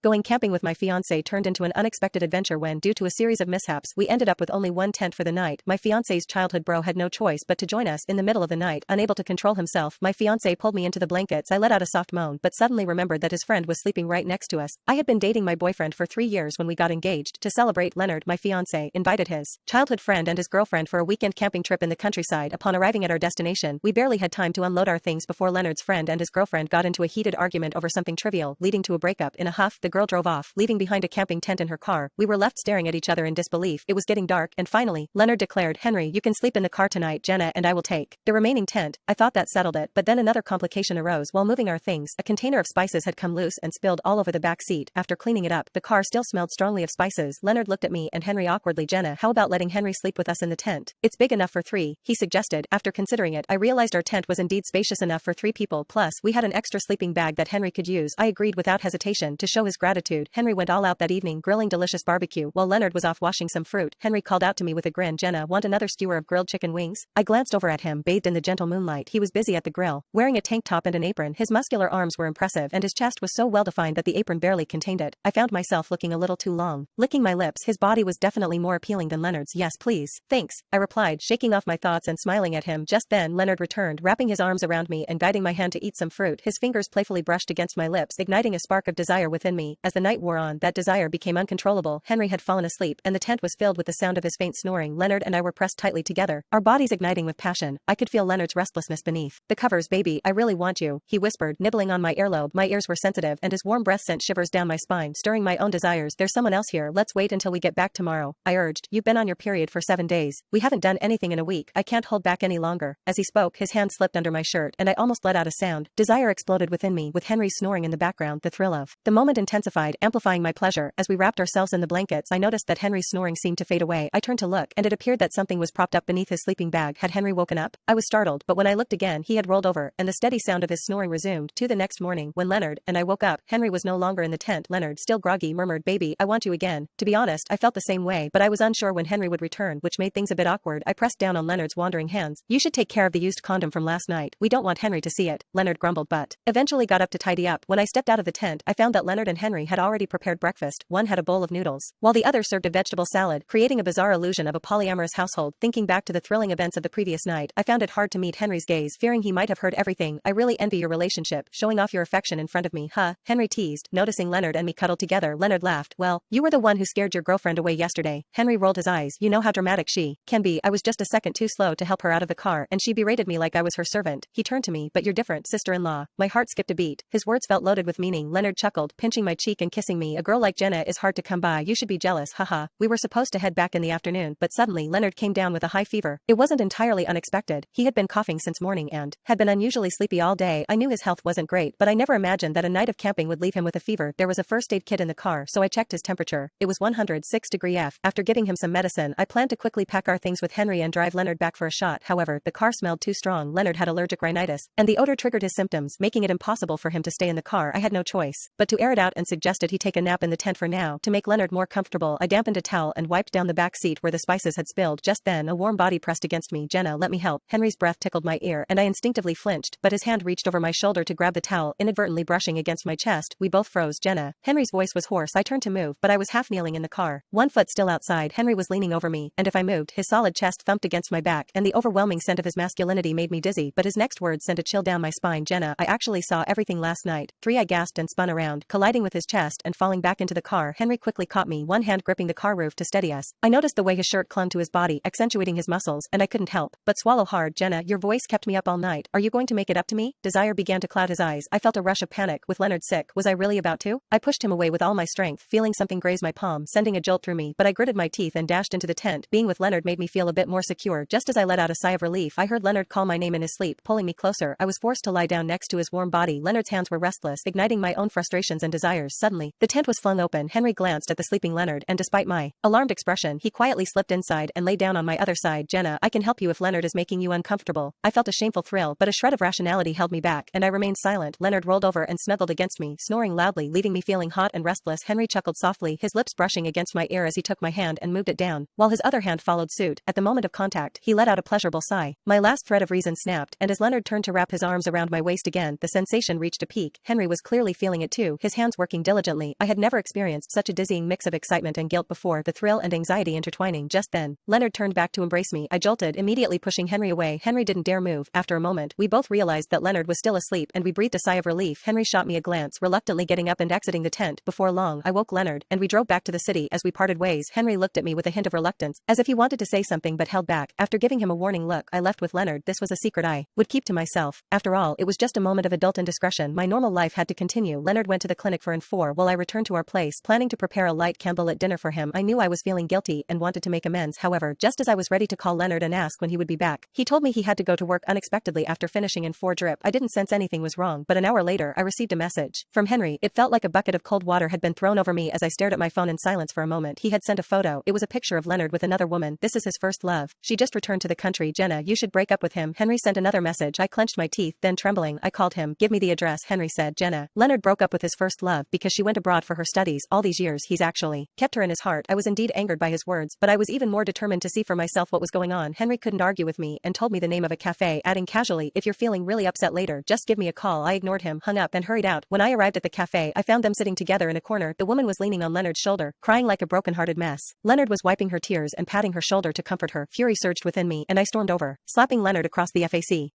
Going camping with my fiancé turned into an unexpected adventure when, due to a series of mishaps, we ended up with only one tent for the night. My fiancé's childhood bro had no choice but to join us in the middle of the night. Unable to control himself, my fiancé pulled me into the blankets. I let out a soft moan, but suddenly remembered that his friend was sleeping right next to us. I had been dating my boyfriend for 3 years when we got engaged. To celebrate, Leonard, my fiancé, invited his childhood friend and his girlfriend for a weekend camping trip in the countryside. Upon arriving at our destination, we barely had time to unload our things before Leonard's friend and his girlfriend got into a heated argument over something trivial, leading to a breakup. In a huff, the girl drove off, leaving behind a camping tent in her car. We were left staring at each other in disbelief. It was getting dark, and finally, Leonard declared, "Henry, you can sleep in the car tonight. Jenna and I will take the remaining tent." I thought that settled it, but then another complication arose. While moving our things, a container of spices had come loose and spilled all over the back seat. After cleaning it up, the car still smelled strongly of spices. Leonard looked at me and Henry awkwardly. "Jenna, how about letting Henry sleep with us in the tent? It's big enough for 3, he suggested. After considering it, I realized our tent was indeed spacious enough for 3 people, plus we had an extra sleeping bag that Henry could use. I agreed without hesitation. To show his gratitude, Henry went all out that evening, grilling delicious barbecue while Leonard was off washing some fruit. Henry called out to me with a grin, "Jenna, want another skewer of grilled chicken wings?" I glanced over at him, bathed in the gentle moonlight. He was busy at the grill, wearing a tank top and an apron. His muscular arms were impressive and his chest was so well defined that the apron barely contained it. I found myself looking a little too long. Licking my lips, his body was definitely more appealing than Leonard's. "Yes, please." "Thanks," I replied, shaking off my thoughts and smiling at him. Just then, Leonard returned, wrapping his arms around me and guiding my hand to eat some fruit. His fingers playfully brushed against my lips, igniting a spark of desire within me. As the night wore on, that desire became uncontrollable. Henry had fallen asleep, and the tent was filled with the sound of his faint snoring. Leonard and I were pressed tightly together, our bodies igniting with passion. I could feel Leonard's restlessness beneath the covers. "Baby, I really want you," he whispered, nibbling on my earlobe. My ears were sensitive, and his warm breath sent shivers down my spine, stirring my own desires. "There's someone else here. Let's wait until we get back tomorrow," I urged. "You've been on your period for 7 days. We haven't done anything in a week. I can't hold back any longer." As he spoke, his hand slipped under my shirt, and I almost let out a sound. Desire exploded within me, with Henry snoring in the background. The thrill of the moment intensified, amplifying my pleasure. As we wrapped ourselves in the blankets, I noticed that Henry's snoring seemed to fade away. I turned to look, and it appeared that something was propped up beneath his sleeping bag. Had Henry woken up? I was startled, but when I looked again, he had rolled over, and the steady sound of his snoring resumed. The next morning, when Leonard and I woke up, Henry was no longer in the tent. Leonard, still groggy, murmured, "Baby, I want you again." To be honest, I felt the same way, but I was unsure when Henry would return, which made things a bit awkward. I pressed down on Leonard's wandering hands. "You should take care of the used condom from last night. We don't want Henry to see it," Leonard grumbled, but eventually got up to tidy up. When I stepped out of the tent, I found that Leonard and Henry had already prepared breakfast. One had a bowl of noodles, while the other served a vegetable salad, creating a bizarre illusion of a polyamorous household. Thinking back to the thrilling events of the previous night, I found it hard to meet Henry's gaze, fearing he might have heard everything. "I really envy your relationship, showing off your affection in front of me, huh?" Henry teased, noticing Leonard and me cuddled together. Leonard laughed. "Well, you were the one who scared your girlfriend away yesterday." Henry rolled his eyes. "You know how dramatic she can be. I was just a second too slow to help her out of the car, and she berated me like I was her servant." He turned to me. "But you're different, sister-in-law." My heart skipped a beat. His words felt loaded with meaning. Leonard chuckled, pinching my cheek and kissing me. "A girl like Jenna is hard to come by. You should be jealous, haha." We were supposed to head back in the afternoon, but suddenly Leonard came down with a high fever. It wasn't entirely unexpected. He had been coughing since morning and had been unusually sleepy all day. I knew his health wasn't great, but I never imagined that a night of camping would leave him with a fever. There was a first aid kit in the car, so I checked his temperature. It was 106° F. After getting him some medicine, I planned to quickly pack our things with Henry and drive Leonard back for a shot. However, the car smelled too strong. Leonard had allergic rhinitis, and the odor triggered his symptoms, making it impossible for him to stay in the car. I had no choice but to air it out and suggested he take a nap in the tent for now. To make Leonard more comfortable, I dampened a towel and wiped down the back seat where the spices had spilled. Just then, a warm body pressed against me. "Jenna, let me help." Henry's breath tickled my ear, and I instinctively flinched, but his hand reached over my shoulder to grab the towel, inadvertently brushing against my chest. We both froze. "Jenna." Henry's voice was hoarse. I turned to move, but I was half kneeling in the car, one foot still outside. Henry was leaning over me, and if I moved, his solid chest thumped against my back, and the overwhelming scent of his masculinity made me dizzy. But his next words sent a chill down my spine. "Jenna, I actually saw everything last night." I gasped and spun around, colliding with his chest and falling back into the car. Henry quickly caught me, one hand gripping the car roof to steady us. I noticed the way his shirt clung to his body, accentuating his muscles, and I couldn't help but swallow hard. "Jenna, your voice kept me up all night. Are you going to make it up to me?" Desire began to cloud his eyes. I felt a rush of panic. With Leonard sick, was I really about to? I pushed him away with all my strength, feeling something graze my palm, sending a jolt through me, but I gritted my teeth and dashed into the tent. Being with Leonard made me feel a bit more secure. Just as I let out a sigh of relief, I heard Leonard call my name in his sleep, pulling me closer. I was forced to lie down next to his warm body. Leonard's hands were restless, igniting my own frustrations and desires. Suddenly, the tent was flung open. Henry glanced at the sleeping Leonard, and despite my alarmed expression, he quietly slipped inside and lay down on my other side. "Jenna, I can help you if Leonard is making you uncomfortable." I felt a shameful thrill, but a shred of rationality held me back, and I remained silent. Leonard rolled over and snuggled against me, snoring loudly, leaving me feeling hot and restless. Henry chuckled softly, his lips brushing against my ear as he took my hand and moved it down, while his other hand followed suit. At the moment of contact, he let out a pleasurable sigh. My last thread of reason snapped, and as Leonard turned to wrap his arms around my waist again, the sensation reached a peak. Henry was clearly feeling it too, his hands working working diligently. I had never experienced such a dizzying mix of excitement and guilt before, the thrill and anxiety intertwining. Just then, Leonard turned back to embrace me. I jolted, immediately pushing Henry away. Henry didn't dare move. After a moment, we both realized that Leonard was still asleep and we breathed a sigh of relief. Henry shot me a glance, reluctantly getting up and exiting the tent. Before long, I woke Leonard, and we drove back to the city. As we parted ways, Henry looked at me with a hint of reluctance, as if he wanted to say something but held back. After giving him a warning look, I left with Leonard. This was a secret I would keep to myself. After all, it was just a moment of adult indiscretion. My normal life had to continue. Leonard went to the clinic for N4 while I returned to our place, planning to prepare a light candlelit dinner for him. I knew I was feeling guilty and wanted to make amends. However, just as I was ready to call Leonard and ask when he would be back, he told me he had to go to work unexpectedly after finishing N4 drip. I didn't sense anything was wrong, but an hour later, I received a message from Henry. It felt like a bucket of cold water had been thrown over me as I stared at my phone in silence for a moment. He had sent a photo. It was a picture of Leonard with another woman. This is his first love. She just returned to the country. Jenna, you should break up with him. Henry sent another message. I clenched my teeth, then trembling, I called him. Give me the address. Henry said, Jenna, Leonard broke up with his first love because she went abroad for her studies. All these years, he's actually kept her in his heart. I was indeed angered by his words, but I was even more determined to see for myself what was going on. Henry couldn't argue with me and told me the name of a cafe, adding casually, if you're feeling really upset later, just give me a call. I ignored him, hung up, and hurried out. When I arrived at the cafe, I found them sitting together in a corner. The woman was leaning on Leonard's shoulder, crying like a broken-hearted mess. Leonard was wiping her tears and patting her shoulder to comfort her. Fury surged within me, and I stormed over, slapping Leonard across the face.